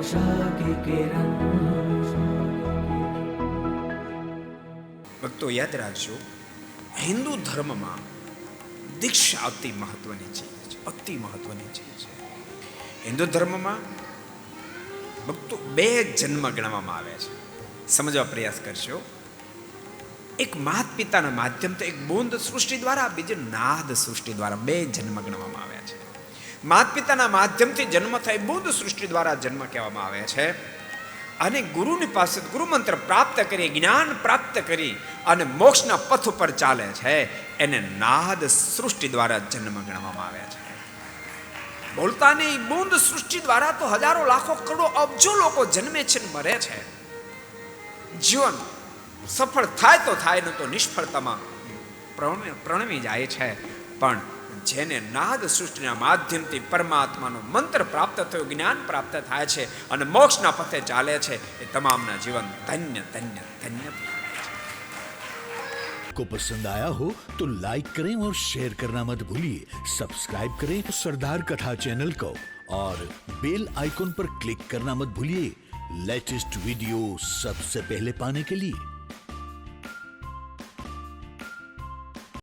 आशा की किरण। ભક્તો યાદ રાખજો, હિન્દુ ધર્મમાં દીક્ષા અતિ મહત્વની ચીજ છે, અતિ મહત્વની ચીજ છે. હિન્દુ ધર્મમાં ભક્તો બે જન્મ ગણવામાં આવે છે. સમજવા પ્રયાસ કરશો. એક માત પિતાના માધ્યમથી, એક બોંદ સૃષ્ટિ દ્વારા, બીજી નાદ સૃષ્ટિ દ્વારા બે જન્મ ગણવામાં આવ્યા છે. માત પિતાના માધ્યમથી જન્મ થાય, બોંદ સૃષ્ટિ દ્વારા જન્મ કહેવામાં આવે છે. અને ગુરુની પાસે ગુરુ મંત્ર પ્રાપ્ત કરી, જ્ઞાન પ્રાપ્ત કરી અને મોક્ષના પથ ઉપર ચાલે છે, એને નાદ સૃષ્ટિ દ્વારા જન્મ ગણવામાં આવે છે. બોલતા નહીં, બોંદ સૃષ્ટિ દ્વારા તો હજારો લાખો કરોડો અબજો લોકો જન્મે છે ને મરે છે. જીવન સફળ થાય તો થાય, ન તો નિષ્ફળતામાં પ્રણવી જાય છે. પણ જેને નાદ સૃષ્ટિના માધ્યમથી પરમાત્માનો મંત્ર પ્રાપ્ત થયો, જ્ઞાન પ્રાપ્ત થાય છે અને મોક્ષના પથે ચાલે છે, એ તમામના જીવન ધન્ય ધન્ય ધન્ય को पसंद आया हो तो लाइक करें और शेयर करना मत भूलिए. सब्सक्राइब करें सरदार कथा चैनल को और बेल आइकॉन पर क्लिक करना मत भूलिए लेटेस्ट वीडियो सबसे पहले पाने के लिए.